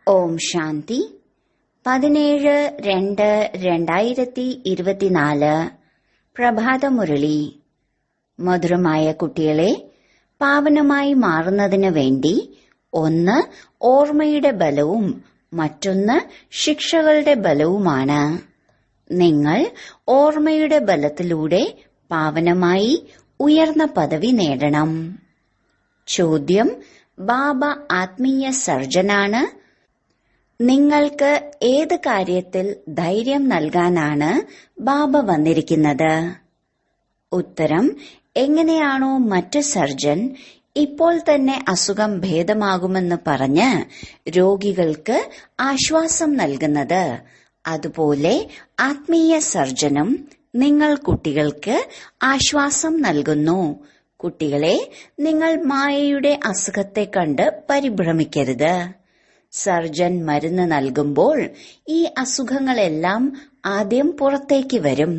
ഓം ശാന്തി 17-2-2024 പ്രഭാതമുരളി. മധുരമായ കുട്ടികളെ, പാവനമായി മാറുന്നതിന് വേണ്ടി ഒന്ന് ഓർമ്മയുടെ ബലവും മറ്റൊന്ന് ശിക്ഷകളുടെ ബലവുമാണ്. നിങ്ങൾ ഓർമ്മയുടെ ബലത്തിലൂടെ പാവനമായി ഉയർന്ന പദവി നേടണം. ചോദ്യം: ബാബ ആത്മീയ സർജനാണ്. നിങ്ങൾക്ക് ഏത് കാര്യത്തിൽ ധൈര്യം നൽകാനാണ് ബാബ വന്നിരിക്കുന്നത്? ഉത്തരം: എങ്ങനെയാണോ മറ്റ് സർജൻ ഇപ്പോൾ തന്നെ അസുഖം ഭേദമാകുമെന്ന് പറഞ്ഞ് രോഗികൾക്ക് ആശ്വാസം നൽകുന്നത്, അതുപോലെ ആത്മീയ സർജനും നിങ്ങൾ കുട്ടികൾക്ക് ആശ്വാസം നൽകുന്നു. കുട്ടികളെ, നിങ്ങൾ മായയുടെ അസുഖത്തെ കണ്ട് പരിഭ്രമിക്കരുത്. സർജൻ മരുന്ന് നൽകുമ്പോൾ ഈ അസുഖങ്ങളെല്ലാം ആദ്യം പുറത്തേക്ക് വരും.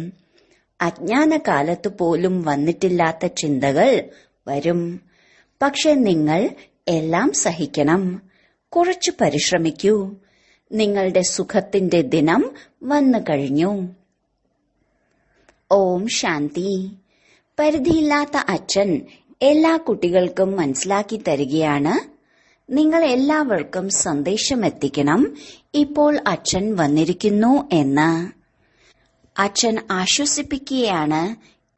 അജ്ഞാനകാലത്ത് പോലും വന്നിട്ടില്ലാത്ത ചിന്തകൾ വരും. പക്ഷെ നിങ്ങൾ എല്ലാം സഹിക്കണം. കുറച്ചു പരിശ്രമിക്കൂ. നിങ്ങളുടെ സുഖത്തിന്റെ ദിനം വന്നു കഴിഞ്ഞു. ഓം ശാന്തി. പരിധിയില്ലാത്ത അച്ഛൻ എല്ലാ കുട്ടികൾക്കും മനസ്സിലാക്കി തരികയാണ്. നിങ്ങൾ എല്ലാവർക്കും സന്ദേശം എത്തിക്കണം, ഇപ്പോൾ അച്ഛൻ വന്നിരിക്കുന്നു എന്ന്. അച്ഛൻ ആശ്വസിപ്പിക്കുകയാണ്.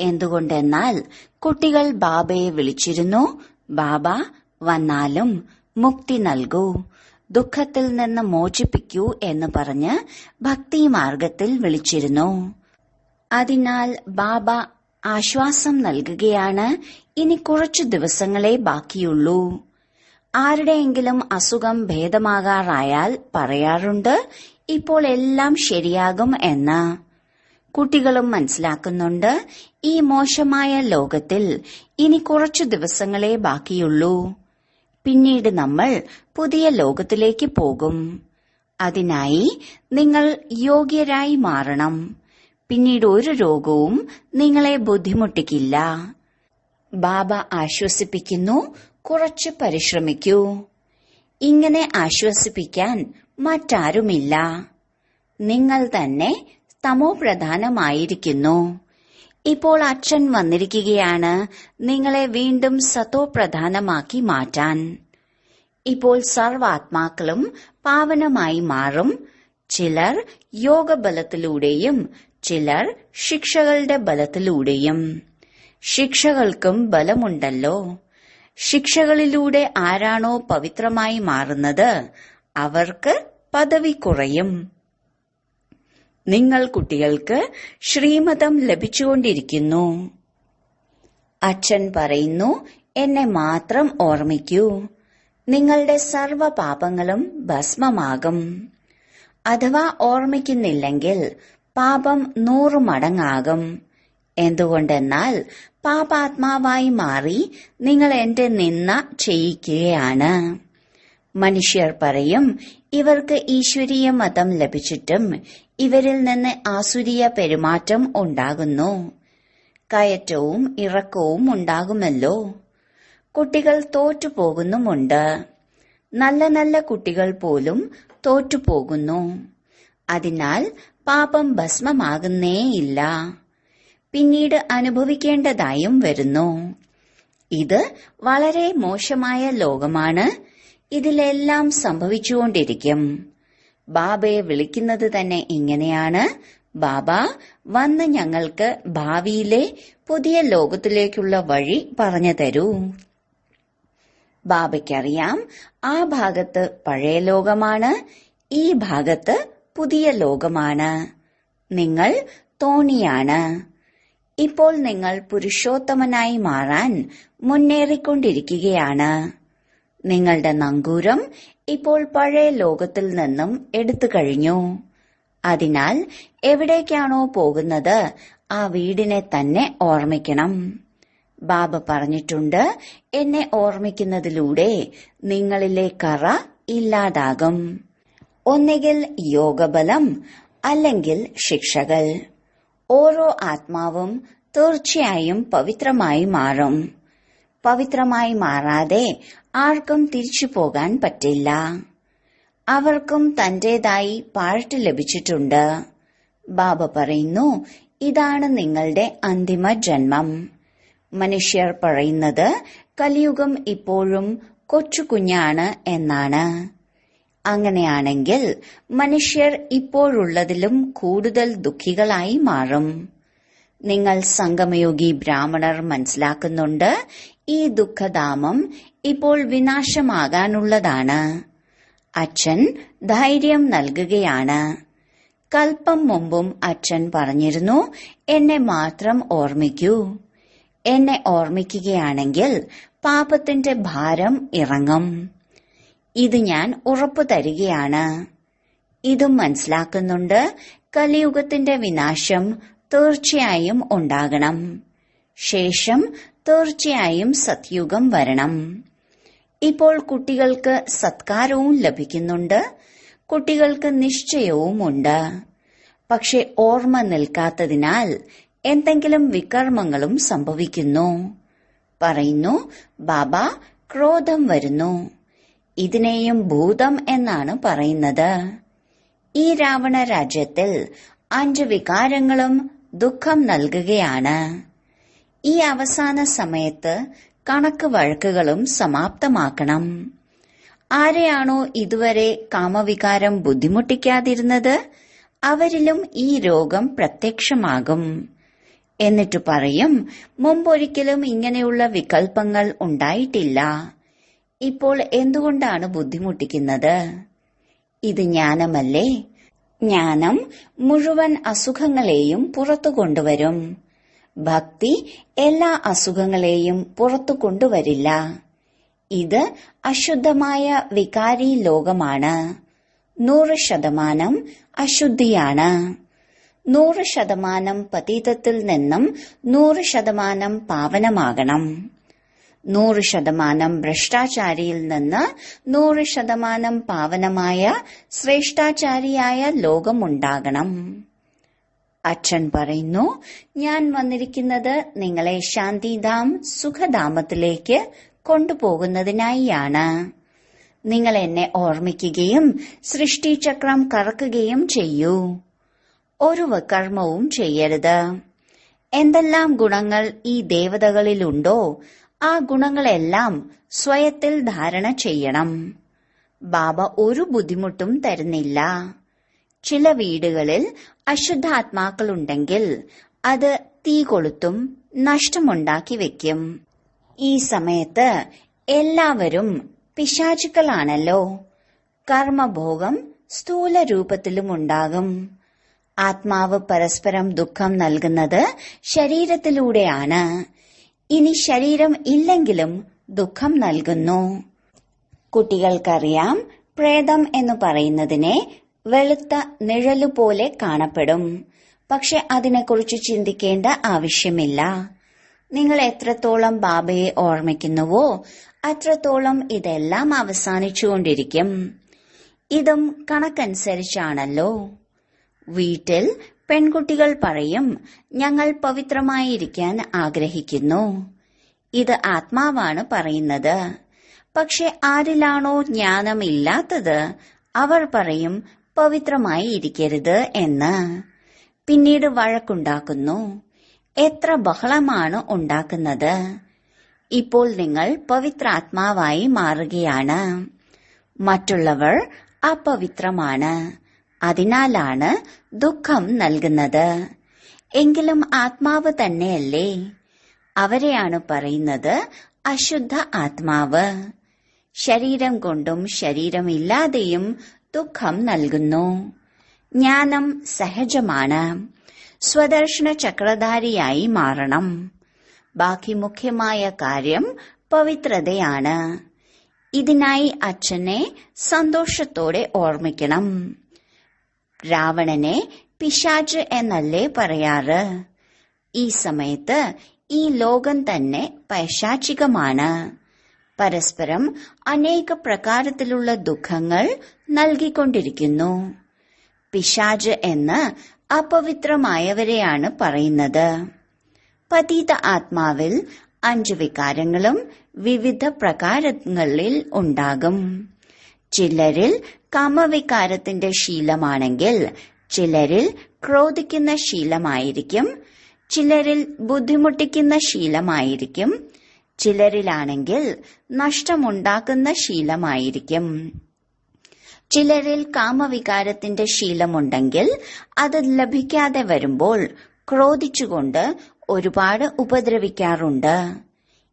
എന്തുകൊണ്ടെന്നാൽ കുട്ടികൾ ബാബയെ വിളിച്ചിരുന്നു. ബാബ വന്നാലും മുക്തി നൽകൂ, ദുഃഖത്തിൽ നിന്ന് മോചിപ്പിക്കൂ എന്ന് പറഞ്ഞ് ഭക്തി മാർഗത്തിൽ വിളിച്ചിരുന്നു. അതിനാൽ ബാബ ആശ്വാസം നൽകുകയാണ്. ഇനി കുറച്ചു ദിവസങ്ങളെ ബാക്കിയുള്ളൂ. ആരുടെയെങ്കിലും അസുഖം ഭേദമാകാറായാൽ പറയാറുണ്ട്, ഇപ്പോൾ എല്ലാം ശരിയാകും എന്ന്. കുട്ടികളും മനസ്സിലാക്കുന്നുണ്ട്, ഈ മോശമായ ലോകത്തിൽ ഇനി കുറച്ചു ദിവസങ്ങളെ ബാക്കിയുള്ളൂ. പിന്നീട് നമ്മൾ പുതിയ ലോകത്തിലേക്ക് പോകും. അതിനായി നിങ്ങൾ യോഗ്യരായി മാറണം. പിന്നീട് ഒരു രോഗവും നിങ്ങളെ ബുദ്ധിമുട്ടിക്കില്ല. ബാബ ആശ്വസിപ്പിക്കുന്നു, കുറച്ച് പരിശ്രമിക്കൂ. ഇങ്ങനെ ആശ്വസിപ്പിക്കാൻ മറ്റാരുമില്ല. നിങ്ങൾ തന്നെ തമോപ്രധാനമായിരിക്കുന്നു. ഇപ്പോൾ അച്ഛൻ വന്നിരിക്കുകയാണ് നിങ്ങളെ വീണ്ടും സതോപ്രധാനമാക്കി മാറ്റാൻ. ഇപ്പോൾ സർവാത്മാക്കളും പാവനമായി മാറും. ചിലർ യോഗബലത്തിലൂടെയും ചിലർ ശിക്ഷകളുടെ ബലത്തിലൂടെയും. ശിക്ഷകൾക്കും ബലമുണ്ടല്ലോ. ശിക്ഷകളിലൂടെ ആരാണോ പവിത്രമായി മാറുന്നത് അവർക്ക് പദവി കുറയും. നിങ്ങൾ കുട്ടികൾക്ക് ശ്രീമതം ലഭിച്ചുകൊണ്ടിരിക്കുന്നു. അച്ഛൻ പറയുന്നു, എന്നെ മാത്രം ഓർമ്മിക്കൂ, നിങ്ങളുടെ സർവ പാപങ്ങളും ഭസ്മമാകും. അഥവാ ഓർമ്മിക്കുന്നില്ലെങ്കിൽ പാപം 100 മടങ്ങാകും. എന്തുകൊണ്ടെന്നാൽ പാപാത്മാവായി മാറി നിങ്ങൾ എന്റെ നിന്ദ ചെയ്യിക്കുകയാണ്. മനുഷ്യർ പറയും, ഇവർക്ക് ഈശ്വരീയ മതം ലഭിച്ചിട്ടും ഇവരിൽ നിന്ന് ആസുരീയ പെരുമാറ്റം ഉണ്ടാകുന്നു. കയറ്റവും ഇറക്കവും ഉണ്ടാകുമല്ലോ. കുട്ടികൾ തോറ്റുപോകുന്നുമുണ്ട്. നല്ല നല്ല കുട്ടികൾ പോലും തോറ്റുപോകുന്നു. അതിനാൽ പാപം ഭസ്മമാകുന്നേയില്ല. പിന്നീട് അനുഭവിക്കേണ്ടതായും വരുന്നു. ഇത് വളരെ മോശമായ ലോകമാണ്. ഇതിലെല്ലാം സംഭവിച്ചുകൊണ്ടിരിക്കും. ബാബയെ വിളിക്കുന്നത് തന്നെ ഇങ്ങനെയാണ്, ബാബ വന്ന് ഞങ്ങൾക്ക് ഭാവിയിലെ പുതിയ ലോകത്തിലേക്കുള്ള വഴി പറഞ്ഞു തരൂ. ബാബയ്ക്കറിയാം, ആ ഭാഗത്ത് പഴയ ലോകമാണ്, ഈ ഭാഗത്ത് പുതിയ ലോകമാണ്. നിങ്ങൾ തോണിയാണ്. ഇപ്പോൾ നിങ്ങൾ പുരുഷോത്തമനായി മാറാൻ മുന്നേറിക്കൊണ്ടിരിക്കുകയാണ്. നിങ്ങളുടെ നങ്കൂരം ഇപ്പോൾ പഴയ ലോകത്തിൽ നിന്നും എടുത്തു കഴിഞ്ഞു. അതിനാൽ എവിടേക്കാണോ പോകുന്നത് ആ വീടിനെ തന്നെ ഓർമ്മിക്കണം. ബാബ പറഞ്ഞിട്ടുണ്ട്, എന്നെ ഓർമ്മിക്കുന്നതിലൂടെ നിങ്ങളിലെ കറ ഇല്ലാതാകും. ഒന്നുകിൽ യോഗബലം അല്ലെങ്കിൽ ശിക്ഷകൾ. ഓരോ ആത്മാവും തീർച്ചയായും പവിത്രമായി മാറും. പവിത്രമായി മാറാതെ ആർക്കും തിരിച്ചു പോകാൻ പറ്റില്ല. അവർക്കും തന്റേതായി പാർട്ട് ലഭിച്ചിട്ടുണ്ട്. ബാബ പറയുന്നു, ഇതാണ് നിങ്ങളുടെ അന്തിമ ജന്മം. മനുഷ്യർ പറയുന്നത് കലിയുഗം ഇപ്പോഴും കൊച്ചു കുഞ്ഞാണ് എന്നാണ്. അങ്ങനെയാണെങ്കിൽ മനുഷ്യർ ഇപ്പോഴുള്ളതിലും കൂടുതൽ ദുഃഖികളായി മാറും. നിങ്ങൾ സംഗമയോഗി ബ്രാഹ്മണർ മനസ്സിലാക്കുന്നുണ്ട്, ഈ ദുഃഖധാമം ഇപ്പോൾ വിനാശമാകാനുള്ളതാണ്. അച്ഛൻ ധൈര്യം നൽകുകയാണ്. കൽപ്പം മുമ്പും അച്ഛൻ പറഞ്ഞിരുന്നു, എന്നെ മാത്രം ഓർമ്മിക്കൂ. എന്നെ ഓർമ്മിക്കുകയാണെങ്കിൽ പാപത്തിന്റെ ഭാരം ഇറങ്ങും. ഇത് ഞാൻ ഉറപ്പു തരികയാണ്. ഇതും മനസ്സിലാക്കുന്നുണ്ട്, കലിയുഗത്തിന്റെ വിനാശം തീർച്ചയായും ഉണ്ടാകണം. ശേഷം തീർച്ചയായും സത്യുഗം വരണം. ഇപ്പോൾ കുട്ടികൾക്ക് സത്കാരവും ലഭിക്കുന്നുണ്ട്, കുട്ടികൾക്ക് നിശ്ചയവുമുണ്ട്. പക്ഷെ ഓർമ്മ നിൽക്കാത്തതിനാൽ എന്തെങ്കിലും വികർമ്മങ്ങളും സംഭവിക്കുന്നു. പറയുന്നു, ബാബ, ക്രോധം വരുന്നു. ഇതിനെയും ഭൂതം എന്നാണ് പറയുന്നത്. ഈ രാവണ രാജ്യത്തിൽ 5 വികാരങ്ങളും ദുഃഖം നൽകുകയാണ്. ഈ അവസാന സമയത്ത് കണക്ക് വഴക്കുകളും സമാപ്തമാക്കണം. ആരെയാണോ ഇതുവരെ കാമവികാരം ബുദ്ധിമുട്ടിക്കാതിരുന്നത്, അവരിലും ഈ രോഗം പ്രത്യക്ഷമാകും. എന്നിട്ടു പറയും, മുമ്പൊരിക്കലും ഇങ്ങനെയുള്ള വികൽപ്പങ്ങൾ ഉണ്ടായിട്ടില്ല. ഇപ്പോൾ എന്തുകൊണ്ടാണ് ബുദ്ധിമുട്ടിക്കുന്നത്? ഇത് ജ്ഞാനമല്ലേ? ജ്ഞാനം മുഴുവൻ അസുഖങ്ങളെയും പുറത്തു കൊണ്ടുവരും. ഭക്തി എല്ലാ അസുഖങ്ങളെയും പുറത്തു കൊണ്ടുവരില്ല. ഇത് അശുദ്ധമായ വികാരി ലോകമാണ്. 100% അശുദ്ധിയാണ്. 100% പതീതത്തിൽ നിന്നും 100% പാവനമാകണം. 100% ഭ്രഷ്ടാചാരിയിൽ നിന്ന് 100% പാവനമായ ശ്രേഷ്ഠാചാരിയായ ലോകമുണ്ടാകണം. അച്ഛൻ പറയുന്നു, ഞാൻ വന്നിരിക്കുന്നത് നിങ്ങളെ ശാന്തിധാം സുഖധാമത്തിലേക്ക് കൊണ്ടുപോകുന്നതിനായിയാണ്. നിങ്ങൾ എന്നെ ഓർമ്മിക്കുകയും സൃഷ്ടിചക്രം കറക്കുകയും ചെയ്യൂ. ഒരു വികർമ്മവും ചെയ്യരുത്. എന്തെല്ലാം ഗുണങ്ങൾ ഈ ദേവതകളിലുണ്ടോ, ആ ഗുണങ്ങളെല്ലാം സ്വയത്തിൽ ധാരണ ചെയ്യണം. ബാബ ഒരു ബുദ്ധിമുട്ടും തരുന്നില്ല. ചില വീടുകളിൽ അശുദ്ധാത്മാക്കളുണ്ടെങ്കിൽ അത് തീ കൊളുത്തും നഷ്ടമുണ്ടാക്കി വെക്കും. ഈ സമയത്ത് എല്ലാവരും പിശാചുക്കളാണല്ലോ. കർമ്മഭോഗം സ്ഥൂല രൂപത്തിലും ഉണ്ടാകും. ആത്മാവ് പരസ്പരം ദുഃഖം നൽകുന്നത് ശരീരത്തിലൂടെയാണ്. ഇനി ശരീരം ഇല്ലെങ്കിലും ദുഃഖം നൽകുന്നു. കുട്ടികൾക്കറിയാം, പ്രേതം എന്ന് പറയുന്നതിനെ വെളുത്ത നിഴലുപോലെ കാണപ്പെടും. പക്ഷെ അതിനെക്കുറിച്ച് ചിന്തിക്കേണ്ട ആവശ്യമില്ല. നിങ്ങൾ എത്രത്തോളം ബാബയെ ഓർമ്മിക്കുന്നുവോ അത്രത്തോളം ഇതെല്ലാം അവസാനിച്ചുകൊണ്ടിരിക്കും. ഇതും കണക്കനുസരിച്ചാണല്ലോ. വീട്ടിൽ പെൺകുട്ടികൾ പറയും, ഞങ്ങൾ പവിത്രമായിരിക്കാൻ ആഗ്രഹിക്കുന്നു. ഇത് ആത്മാവാണ് പറയുന്നത്. പക്ഷെ ആരിലാണോ ജ്ഞാനമില്ലാത്തത് അവർ പറയും പവിത്രമായി ഇരിക്കരുത് എന്ന്. പിന്നീട് വഴക്കുണ്ടാക്കുന്നു. എത്ര ബഹളമാണ് ഉണ്ടാക്കുന്നത്. ഇപ്പോൾ നിങ്ങൾ പവിത്രാത്മാവായി മാറുകയാണ്. മറ്റുള്ളവർ അപവിത്രമാണ്. അതിനാലാണ് ദുഃഖം നൽകുന്നത്. എങ്കിലും ആത്മാവ് തന്നെയല്ലേ? അവരെയാണ് പറയുന്നത് അശുദ്ധ ആത്മാവ്. ശരീരം കൊണ്ടും ശരീരമില്ലാതെയും ദുഃഖം നൽകുന്നു. ജ്ഞാനം സഹജമാണ്. സ്വദർശന ചക്രധാരിയായി മാറണം. ബാക്കി മുഖ്യമായ കാര്യം പവിത്രതയാണ്. ഇതിനായി അച്ഛനെ സന്തോഷത്തോടെ ഓർമ്മിക്കണം. രാവണനെ പിശാച് എന്നല്ലേ പറയാറ്? ഈ സമയത്ത് ഈ ലോകം തന്നെ പൈശാചികമാണ്. പരസ്പരം അനേക പ്രകാരത്തിലുള്ള ദുഃഖങ്ങൾ നൽകിക്കൊണ്ടിരിക്കുന്നു. പിശാച് എന്ന് അപവിത്രമായവരെയാണ് പറയുന്നത്. പതീത ആത്മാവിൽ 5 വികാരങ്ങളും വിവിധ പ്രകാരങ്ങളിൽ ഉണ്ടാകും. ചിലരിൽ കാമവികാരത്തിന്റെ ശീലമാണെങ്കിൽ ചിലരിൽ ക്രോധിക്കുന്ന ശീലമായിരിക്കും, ചിലരിൽ ബുദ്ധിമുട്ടിക്കുന്ന ശീലമായിരിക്കും, ചിലരിലാണെങ്കിൽ നഷ്ടമുണ്ടാക്കുന്ന ശീലമായിരിക്കും. ചിലരിൽ കാമവികാരത്തിന്റെ ശീലമുണ്ടെങ്കിൽ അത് ലഭിക്കാതെ വരുമ്പോൾ ക്രോധിച്ചുകൊണ്ട് ഒരുപാട് ഉപദ്രവിക്കാറുണ്ട്.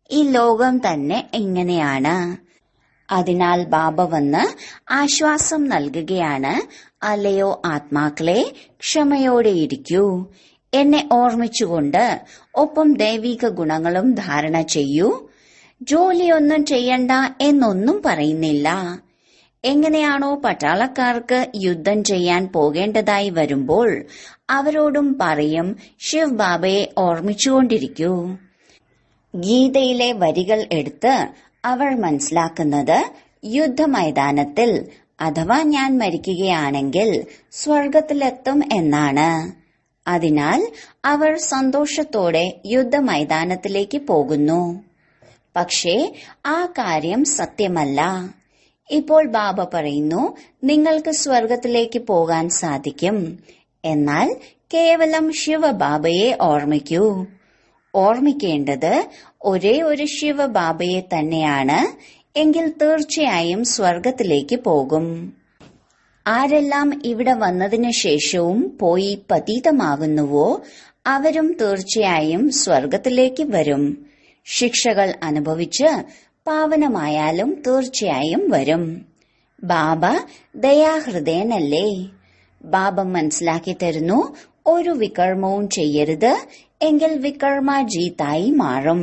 ഈ ലോകം തന്നെ ഇങ്ങനെയാണ്. അതിനാൽ ബാബ വന്ന് ആശ്വാസം നൽകുകയാണ്. അല്ലയോ ആത്മാക്കളെ, ക്ഷമയോടെയിരിക്കൂ, എന്നെ ഓർമ്മിച്ചുകൊണ്ട് ഒപ്പം ദൈവിക ഗുണങ്ങളും ധാരണ ചെയ്യൂ. ജോലിയൊന്നും ചെയ്യണ്ട എന്നൊന്നും പറയുന്നില്ല. എങ്ങനെയാണോ പട്ടാളക്കാർക്ക് യുദ്ധം ചെയ്യാൻ പോകേണ്ടതായി വരുമ്പോൾ അവരോടും പറയും, ശിവ് ബാബയെ ഓർമ്മിച്ചുകൊണ്ടിരിക്കൂ. ഗീതയിലെ വരികൾ എടുത്ത് അവർ മനസ്സിലാക്കുന്നത് യുദ്ധമൈതാനത്തിൽ അഥവാ ഞാൻ മരിക്കുകയാണെങ്കിൽ സ്വർഗത്തിലെത്തും എന്നാണ്. അതിനാൽ അവർ സന്തോഷത്തോടെ യുദ്ധമൈതാനത്തിലേക്ക് പോകുന്നു. പക്ഷേ ആ കാര്യം സത്യമല്ല. ഇപ്പോൾ ബാബ പറയുന്നു, നിങ്ങൾക്ക് സ്വർഗത്തിലേക്ക് പോകാൻ സാധിക്കും, എന്നാൽ കേവലം ശിവബാബയെ ഓർമ്മിക്കൂ. ഓർമ്മിക്കേണ്ടത് ഒരേ ഒരു ശിവബാബയെ തന്നെയാണ്. എങ്കിൽ തീർച്ചയായും സ്വർഗത്തിലേക്ക് പോകും. ആരെല്ലാം ഇവിടെ വന്നതിനു ശേഷവും പോയി പതീതമാകുന്നുവോ അവരും തീർച്ചയായും സ്വർഗത്തിലേക്ക് വരും. ശിക്ഷകൾ അനുഭവിച്ച് പാവനമായാലും തീർച്ചയായും വരും. ബാബ ദയാഹൃദയനല്ലേ? ബാബ മനസ്സിലാക്കി തരുന്നു, ഒരു വികർമ്മവും ചെയ്യരുത്, എങ്കിൽ വികർമാജീതായി മാറും.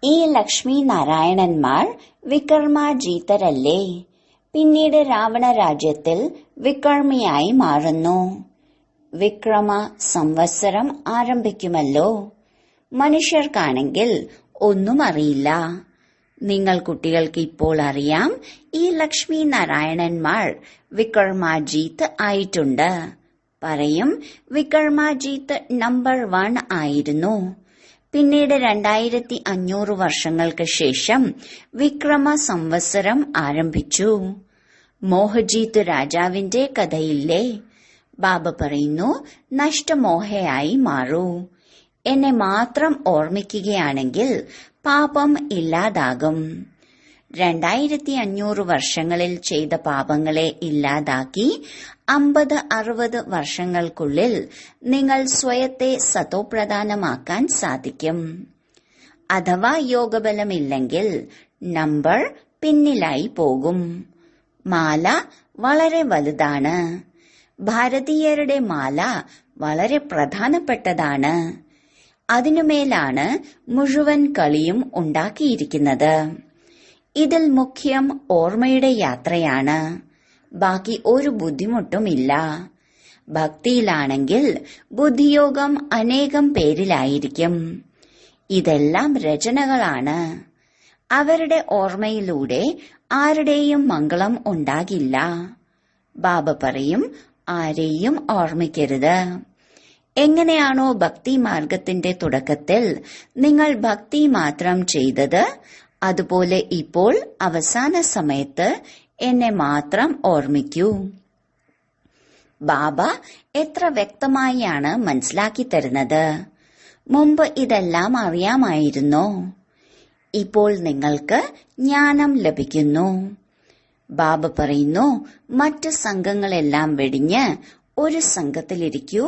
ഈ ലക്ഷ്മി നാരായണന്മാർ വികർമാജീതരല്ലേ? പിന്നീട് രാവണ രാജ്യത്തിൽ വികർമ്മിയായി മാറുന്നു. വിക്രമ സംവത്സരം ആരംഭിക്കുമല്ലോ. മനുഷ്യർക്കാണെങ്കിൽ ഒന്നും അറിയില്ല. നിങ്ങൾ കുട്ടികൾക്ക് ഇപ്പോൾ അറിയാം, ഈ ലക്ഷ്മി നാരായണന്മാർ വികർമാജീത്ത് ആയിട്ടുണ്ട്. പറയും, വികർമാജീത്ത് നമ്പർ 1 ആയിരുന്നു. പിന്നീട് 2500 വർഷങ്ങൾക്ക് ശേഷം വിക്രമ സംവത്സരം ആരംഭിച്ചു. മോഹജീത്ത് രാജാവിന്റെ കഥയില്ലേ? ബാബ പറയുന്നു, നഷ്ടമോഹയായി മാറൂ. എന്നെ മാത്രം ഓർമ്മിക്കുകയാണെങ്കിൽ പാപം ഇല്ലാതാകും. 2500 വർഷങ്ങളിൽ ചെയ്ത പാപങ്ങളെ ഇല്ലാതാക്കി 50-60 വർഷങ്ങൾക്കുള്ളിൽ നിങ്ങൾ സ്വയത്തെ സതോപ്രധാനമാക്കാൻ സാധിക്കും. അഥവാ യോഗബലമില്ലെങ്കിൽ നമ്പർ പിന്നിലായി പോകും. മാല വളരെ വലുതാണ്. ഭാരതീയരുടെ മാല വളരെ പ്രധാനപ്പെട്ടതാണ്. അതിനുമേലാണ് മുഴുവൻ കളിയും ഉണ്ടാക്കിയിരിക്കുന്നത്. ഇതിൽ മുഖ്യം ഓർമ്മയുടെ യാത്രയാണ്. ബാക്കി ഒരു ബുദ്ധിമുട്ടുമില്ല. ഭക്തിയിലാണെങ്കിൽ ബുദ്ധിയോഗം അനേകം പേരിലായിരിക്കും. ഇതെല്ലാം രചനകളാണ്. അവരുടെ ഓർമ്മയിലൂടെ ആരുടെയും മംഗളം ഉണ്ടാകില്ല. ബാബ പറയും, ആരെയും ഓർമ്മിക്കരുത്. എങ്ങനെയാണോ ഭക്തി മാർഗത്തിന്റെ തുടക്കത്തിൽ നിങ്ങൾ ഭക്തി മാത്രം ചെയ്തത്, അതുപോലെ ഇപ്പോൾ അവസാന സമയത്ത് എന്നെ മാത്രം ഓർമ്മിക്കൂ. ബാബ എത്ര വ്യക്തമായാണ് മനസ്സിലാക്കി തരുന്നത്. മുമ്പ് ഇതെല്ലാം അറിയാമായിരുന്നോ? ഇപ്പോൾ നിങ്ങൾക്ക് ജ്ഞാനം ലഭിക്കുന്നു. ബാബ പറയുന്നു, മറ്റ് സംഘങ്ങളെല്ലാം വെടിഞ്ഞ് ഒരു സംഘത്തിലിരിക്കൂ,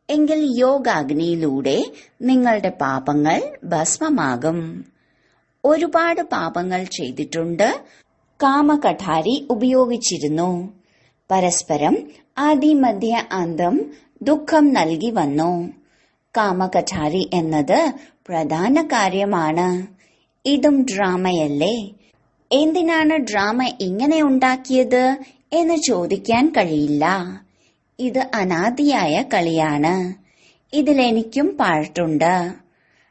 എങ്കിൽ യോഗാഗ്നിയിലൂടെ നിങ്ങളുടെ പാപങ്ങൾ ഭസ്മമാകും. ഒരുപാട് പാപങ്ങൾ ചെയ്തിട്ടുണ്ട്. കാമകഠാരി ഉപയോഗിച്ചിരുന്നു. പരസ്പരം ആദി മധ്യ അന്തം ദുഃഖം നൽകി വന്നു. കാമകഠാരി എന്നത് പ്രധാന കാര്യമാണ്. ഇതും ഡ്രാമയല്ലേ? എന്തിനാണ് ഡ്രാമ ഇങ്ങനെ ഉണ്ടാക്കിയത് എന്ന് ചോദിക്കാൻ കഴിയില്ല. ഇത് അനാദിയായ കളിയാണ്. ഇതിലെനിക്കും പാർട്ടുണ്ട്.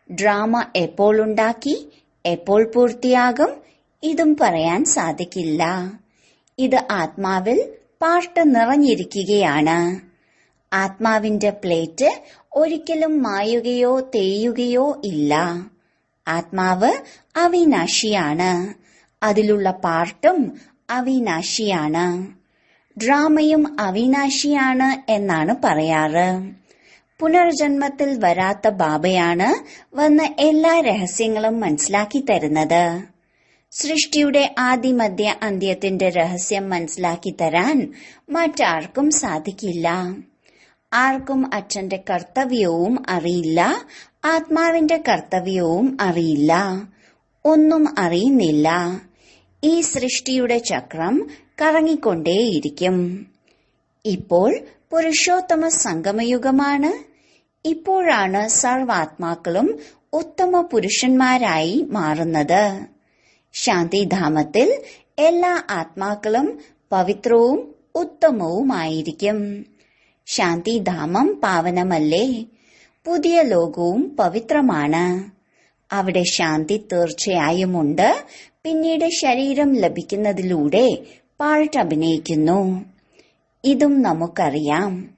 ഡ്രാമ എപ്പോൾ ഉണ്ടാക്കി, എപ്പോൾ പൂർത്തിയാകും, ഇതും പറയാൻ സാധിക്കില്ല. ഇത് ആത്മാവിൽ പാർട്ട് നിറഞ്ഞിരിക്കുകയാണ്. ആത്മാവിന്റെ പ്ലേറ്റ് ഒരിക്കലും മായുകയോ തേയുകയോ ഇല്ല. ആത്മാവ് അവിനാശിയാണ്. അതിലുള്ള പാർട്ടും അവിനാശിയാണ്. ഡ്രാമയും അവിനാശിയാണ് എന്നാണ് പറയാറ്. പുനർജന്മത്തിൽ വരാത്ത ബാബയാണ് വന്ന് എല്ലാ രഹസ്യങ്ങളും മനസ്സിലാക്കി തരുന്നത്. സൃഷ്ടിയുടെ ആദിമധ്യ അന്ത്യത്തിന്റെ രഹസ്യം മനസ്സിലാക്കി തരാൻ മറ്റാർക്കും സാധിക്കില്ല. ആർക്കും അച്ഛന്റെ കർത്തവ്യവും അറിയില്ല, ആത്മാവിന്റെ കർത്തവ്യവും അറിയില്ല, ഒന്നും അറിയുന്നില്ല. ഈ സൃഷ്ടിയുടെ ചക്രം കറങ്ങിക്കൊണ്ടേയിരിക്കും. ഇപ്പോൾ പുരുഷോത്തമ സംഗമയുഗമാണ്. ഇപ്പോഴാണ് സർവാത്മാക്കളും ഉത്തമ പുരുഷന്മാരായി മാറുന്നത്. ശാന്തിധാമത്തിൽ എല്ലാ ആത്മാക്കളും പവിത്രവും ഉത്തമവുമായിരിക്കും. ശാന്തിധാമം പാവനമല്ലേ? പുതിയ ലോകവും പവിത്രമാണ്. അവിടെ ശാന്തി തീർച്ചയായും ഉണ്ട്. പിന്നീട് ശരീരം ലഭിക്കുന്നതിലൂടെ പാർട്ട് അഭിനയിക്കുന്നു. ഇതും നമുക്കറിയാം.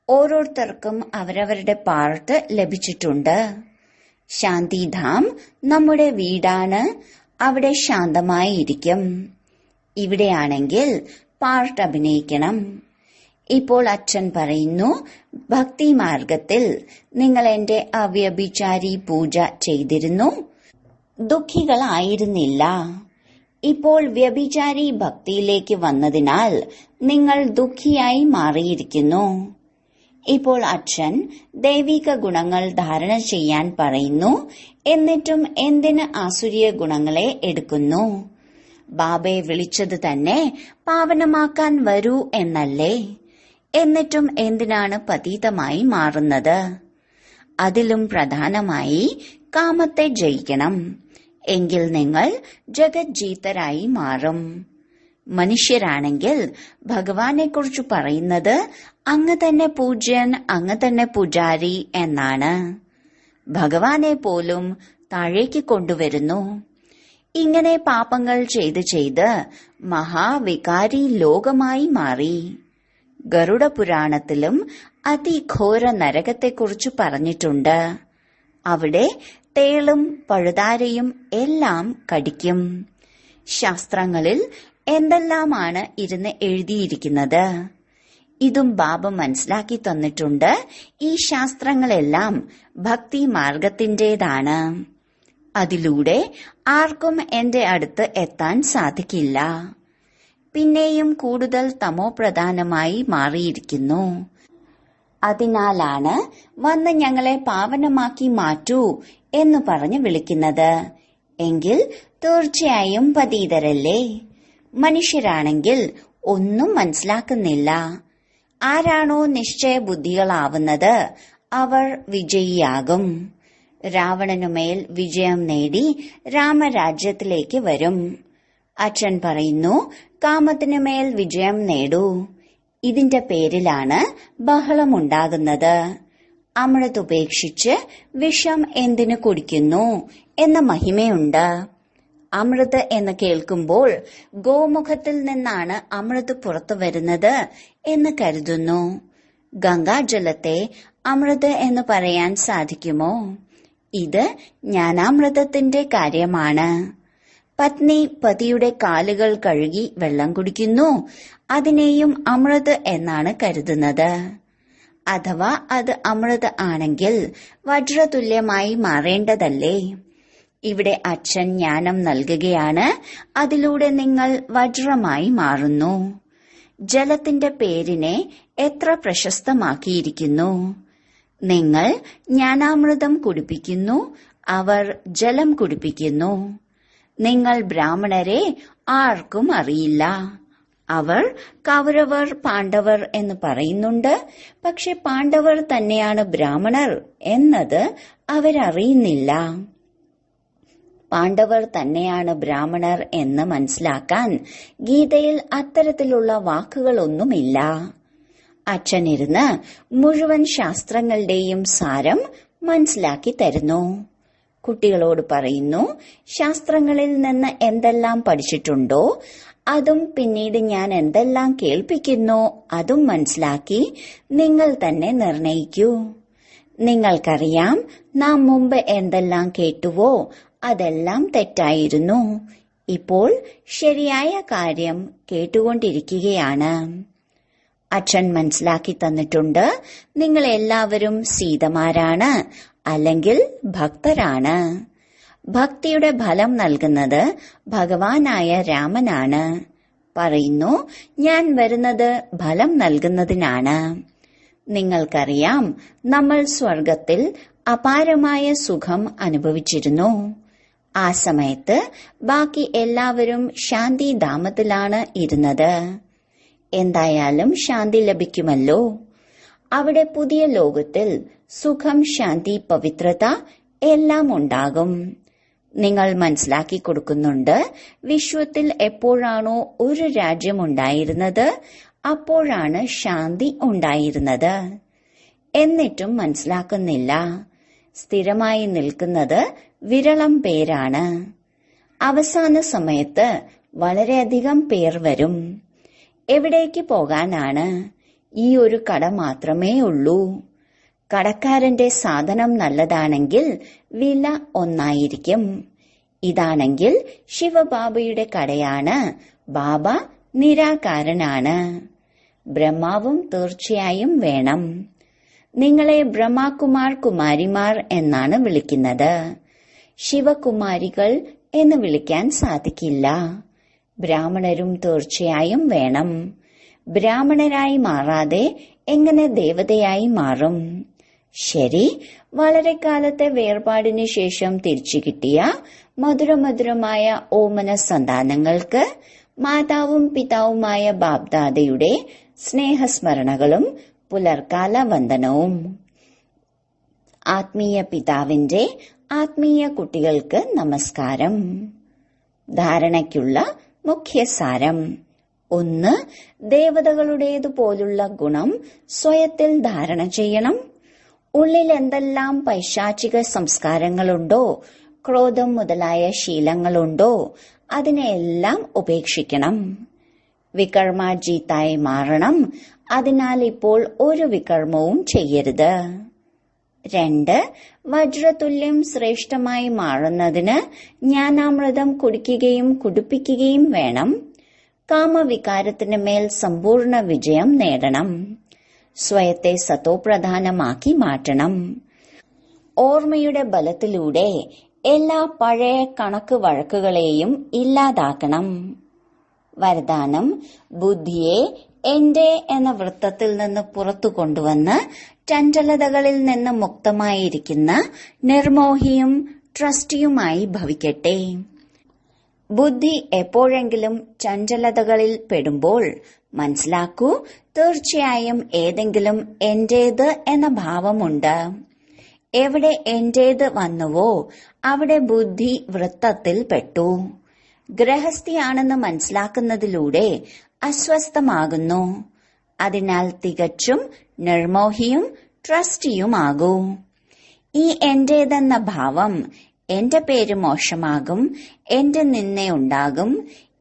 ഓരോരുത്തർക്കും അവരവരുടെ പാർട്ട് ലഭിച്ചിട്ടുണ്ട്. ശാന്തിധാം നമ്മുടെ വീടാണ്. അവിടെ ശാന്തമായിരിക്കും. ഇവിടെയാണെങ്കിൽ പാർട്ട് അഭിനയിക്കണം. ഇപ്പോൾ അച്ഛൻ പറയുന്നു, ഭക്തി മാർഗത്തിൽ നിങ്ങൾ എന്റെ അവ്യഭിചാരി പൂജ ചെയ്തിരുന്നു, ദുഃഖികളായിരുന്നില്ല. ഇപ്പോൾ വ്യഭിചാരി ഭക്തിയിലേക്ക് വന്നതിനാൽ നിങ്ങൾ ദുഃഖിയായി മാറിയിരിക്കുന്നു. ഇപ്പോൾ അച്ഛൻ ദൈവിക ഗുണങ്ങൾ ധാരണ ചെയ്യാൻ പറയുന്നു. എന്നിട്ടും എന്തിന് ആസുരീയ ഗുണങ്ങളെ എടുക്കുന്നു? ബാബയെ വിളിച്ചത് തന്നെ പാവനമാക്കാൻ വരൂ എന്നല്ലേ? എന്നിട്ടും എന്തിനാണ് പതീതമായി മാറുന്നത്? അതിലും പ്രധാനമായി കാമത്തെ ജയിക്കണം. എങ്കിൽ നിങ്ങൾ ജഗജ്ജീതരായി മാറും. മനുഷ്യരാണെങ്കിൽ ഭഗവാനെക്കുറിച്ച് പറയുന്നത് അങ്ങ് തന്നെ പൂജ്യൻ, അങ്ങ് തന്നെ പൂജാരി എന്നാണ്. ഭഗവാനെ പോലും താഴേക്ക് കൊണ്ടുവരുന്നു. ഇങ്ങനെ പാപങ്ങൾ ചെയ്ത് ചെയ്ത് മഹാവികാരി ലോകമായി മാറി. ഗരുഡ പുരാണത്തിലും അതിഘോര നരകത്തെക്കുറിച്ച് പറഞ്ഞിട്ടുണ്ട്. അവിടെ തേളും പഴുതാരയും എല്ലാം കടിക്കും. ശാസ്ത്രങ്ങളിൽ എന്തെല്ലാമാണ് ഇരുന്ന് എഴുതിയിരിക്കുന്നത്? ഇതും ബാബ മനസ്സിലാക്കി തന്നിട്ടുണ്ട്. ഈ ശാസ്ത്രങ്ങളെല്ലാം ഭക്തി മാർഗത്തിന്റേതാണ്. അതിലൂടെ ആർക്കും എന്റെ അടുത്ത് എത്താൻ സാധിക്കില്ല. പിന്നെയും കൂടുതൽ തമോപ്രധാനമായി മാറിയിരിക്കുന്നു. അതിനാലാണ് വന്ന് ഞങ്ങളെ പാവനമാക്കി മാറ്റൂ എന്ന് പറഞ്ഞ് വിളിക്കുന്നത്. എങ്കിൽ തീർച്ചയായും പതീതരല്ലേ? മനുഷ്യരാണെങ്കിൽ ഒന്നും മനസ്സിലാക്കുന്നില്ല. ആരാണോ നിശ്ചയബുദ്ധികളാവുന്നത് അവർ വിജയിയാകും. രാവണനുമേൽ വിജയം നേടി രാമരാജ്യത്തിലേക്ക് വരും. അച്ഛൻ പറയുന്നു, കാമത്തിനുമേൽ വിജയം നേടൂ. ഇതിന്റെ പേരിലാണ് ബഹളമുണ്ടാകുന്നത്. അമൃത് ഉപേക്ഷിച്ച് വിഷം എന്തിനു കുടിക്കുന്നു എന്ന മഹിമയുണ്ട്. അമൃത് എന്ന് കേൾക്കുമ്പോൾ ഗോമുഖത്തിൽ നിന്നാണ് അമൃത് പുറത്തു വരുന്നത് എന്ന് കരുതുന്നു. ഗംഗാജലത്തെ അമൃത് എന്ന് പറയാൻ സാധിക്കുമോ? ഇത് ജ്ഞാനാമൃതത്തിന്റെ കാര്യമാണ്. പത്നി പതിയുടെ കാലുകൾ കഴുകി വെള്ളം കുടിക്കുന്നു. അതിനെയും അമൃത് എന്നാണ് കരുതുന്നത്. അഥവാ അത് അമൃത് ആണെങ്കിൽ വജ്രതുല്യമായി മാറേണ്ടതല്ലേ? ഇവിടെ അച്ഛൻ ജ്ഞാനം നൽകുകയാണ്. അതിലൂടെ നിങ്ങൾ വജ്രമായി മാറുന്നു. ജലത്തിന്റെ പേരിനെ എത്ര പ്രശസ്തമാക്കിയിരിക്കുന്നു. നിങ്ങൾ ജ്ഞാനാമൃതം കുടിപ്പിക്കുന്നു, അവർ ജലം കുടിപ്പിക്കുന്നു. നിങ്ങൾ ബ്രാഹ്മണരെ ആർക്കും അറിയില്ല. അവർ കൗരവർ, പാണ്ഡവർ എന്ന് പറയുന്നുണ്ട്. പക്ഷെ പാണ്ഡവർ തന്നെയാണ് ബ്രാഹ്മണർ എന്നത് അവരറിയുന്നില്ല. പാണ്ഡവർ തന്നെയാണ് ബ്രാഹ്മണർ എന്ന് മനസ്സിലാക്കാൻ ഗീതയിൽ അത്തരത്തിലുള്ള വാക്കുകളൊന്നുമില്ല. അച്ഛനിരുന്ന് മുഴുവൻ ശാസ്ത്രങ്ങളുടെയും സാരം മനസ്സിലാക്കി തരുന്നു. കുട്ടികളോട് പറയുന്നു, ശാസ്ത്രങ്ങളിൽ നിന്ന് എന്തെല്ലാം പഠിച്ചിട്ടുണ്ടോ അതും പിന്നീട് ഞാൻ എന്തെല്ലാം കേൾപ്പിക്കുന്നോ അതും മനസ്സിലാക്കി നിങ്ങൾ തന്നെ നിർണയിക്കൂ. നിങ്ങൾക്കറിയാം, നാം മുമ്പ് എന്തെല്ലാം കേട്ടുവോ അതെല്ലാം തെറ്റായിരുന്നു. ഇപ്പോൾ ശരിയായ കാര്യം കേട്ടുകൊണ്ടിരിക്കുകയാണ്. അച്ഛൻ മനസ്സിലാക്കി തന്നിട്ടുണ്ട്, നിങ്ങൾ എല്ലാവരും സീതമാരാണ്, അല്ലെങ്കിൽ ഭക്തരാണ്. ഭക്തിയുടെ ഫലം നൽകുന്നത് ഭഗവാനായ രാമനാണ്. പറയുന്നു, ഞാൻ വരുന്നത് ഫലം നൽകുന്നതിനാണ്. നിങ്ങൾക്കറിയാം, നമ്മൾ സ്വർഗത്തിൽ അപാരമായ സുഖം അനുഭവിച്ചിരുന്നു. ആ സമയത്ത് ബാക്കി എല്ലാവരും ശാന്തിധാമത്തിലാണ് ഇരുന്നത്. എന്തായാലും ശാന്തി ലഭിക്കുമല്ലോ. അവിടെ പുതിയ ലോകത്തിൽ സുഖം, ശാന്തി, പവിത്രത എല്ലാം ഉണ്ടാകും. നിങ്ങൾ മനസ്സിലാക്കി കൊടുക്കുന്നുണ്ട്, വിശ്വത്തിൽ എപ്പോഴാണോ ഒരു രാജ്യം ഉണ്ടായിരുന്നത് അപ്പോഴാണ് ശാന്തി ഉണ്ടായിരുന്നത്. എന്നിട്ടും മനസ്സിലാക്കുന്നില്ല. സ്ഥിരമായി നിൽക്കുന്നത് വിരളം പേരാണ്. അവസാന സമയത്ത് വളരെയധികം പേർ വരും. എവിടേക്ക് പോകാനാണ്? ഈ ഒരു കട മാത്രമേ ഉള്ളൂ. കടക്കാരന്റെ സാധനം നല്ലതാണെങ്കിൽ വില ഒന്നായിരിക്കും. ഇതാണെങ്കിൽ ശിവബാബയുടെ കടയാണ്. ബാബ നിരാകാരനാണ്. ബ്രഹ്മാവും തീർച്ചയായും വേണം. നിങ്ങളെ ബ്രഹ്മകുമാർ, കുമാരിമാർ എന്നാണ് വിളിക്കുന്നത്. ശിവകുമാരികൾ എന്ന് വിളിക്കാൻ സാധിക്കില്ല. ബ്രാഹ്മണരും തീർച്ചയായും വേണം. ബ്രാഹ്മണരായി മാറാതെ എങ്ങനെ ദേവതയായി മാറും? ശരി, വളരെ കാലത്തെ വേർപാടിനു ശേഷം തിരിച്ചു കിട്ടിയ മധുരമധുരമായ ഓമന സന്താനങ്ങൾക്ക് മാതാവും പിതാവുമായ ബാബ്ദാദയുടെ സ്നേഹസ്മരണകളും പുലർക്കാല വന്ദനവും. ആത്മീയ പിതാവിന്റെ ആത്മീയ കുട്ടികൾക്ക് നമസ്കാരം. ധാരണയ്ക്കുള്ള മുഖ്യസാരം: 1. ദേവതകളുടേതുപോലുള്ള ഗുണം സ്വയത്തിൽ ധാരണ ചെയ്യണം. ഉള്ളിൽ എന്തെല്ലാം പൈശാചിക സംസ്കാരങ്ങളുണ്ടോ, ക്രോധം മുതലായ ശീലങ്ങളുണ്ടോ, അതിനെയെല്ലാം ഉപേക്ഷിക്കണം. വികർമാജീത്തായി മാറണം. അതിനാൽ ഇപ്പോൾ ഒരു വികർമ്മവും ചെയ്യരുത്. 2. വജ്രതുല്യം ശ്രേഷ്ഠമായി മാറുന്നതിന് ജ്ഞാനാമൃതം കുടിക്കുകയും കുടിപ്പിക്കുകയും വേണം. കാമവികാരത്തിന് മേൽ സമ്പൂർണ്ണ വിജയം നേടണം. സ്വയത്തെ സതോപ്രധാനമാക്കി മാറ്റണം. ഓർമ്മയുടെ ബലത്തിലൂടെ എല്ലാ പഴയ കണക്ക് വഴക്കുകളെയും ഇല്ലാതാക്കണം. വരദാനം: ബുദ്ധിയെ എന്റെ എന്ന വൃത്തത്തിൽ നിന്ന് പുറത്തു കൊണ്ടുവന്ന് ചഞ്ചലതകളിൽ നിന്ന് മുക്തമായിരിക്കുന്ന നിർമോഹിയും ട്രസ്റ്റിയുമായി ഭവിക്കട്ടെ. ബുദ്ധി എപ്പോഴെങ്കിലും ചഞ്ചലതകളിൽ പെടുമ്പോൾ മനസ്സിലാക്കൂ, തീർച്ചയായും ഏതെങ്കിലും എന്റേത് എന്ന ഭാവമുണ്ട്. എവിടെ എന്റേത് വന്നുവോ അവിടെ ബുദ്ധി വൃത്തത്തിൽ പെട്ടു. ഗൃഹസ്ഥിയാണെന്ന് മനസ്സിലാക്കുന്നതിലൂടെ അസ്വസ്ഥമാകുന്നു. അതിനാൽ തികച്ചും നിർമോഹിയും ട്രസ്റ്റിയുമാകൂ. ഈ എന്റേതെന്ന ഭാവം എന്റെ പേര് മോശമാകും, എന്റെ നിന്നെ ഉണ്ടാകും,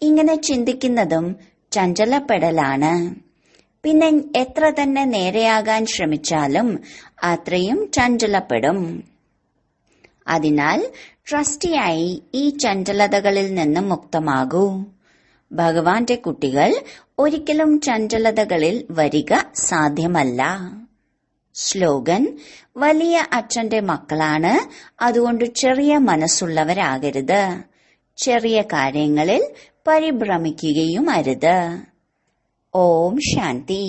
ഇങ്ങനെ ചിന്തിക്കുന്നതും ചഞ്ചലപ്പെടലാണ്. പിന്നെ എത്ര തന്നെ നേരെയാകാൻ ശ്രമിച്ചാലും അത്രയും ചഞ്ചലപ്പെടും. അതിനാൽ ട്രസ്റ്റിയായി ഈ ചഞ്ചലതകളിൽ നിന്ന് മുക്തമാകൂ. ഭഗവാന്റെ കുട്ടികൾ ഒരിക്കലും ചഞ്ചലതകളിൽ വരിക സാധ്യമല്ല. സ്ലോഗൻ: വലിയ അച്ഛന്റെ മക്കളാണ്, അതുകൊണ്ട് ചെറിയ മനസ്സുള്ളവരാകരുത്. ചെറിയ കാര്യങ്ങളിൽ പരിഭ്രമിക്കുകയും അരുത്. ഓം ശാന്തി.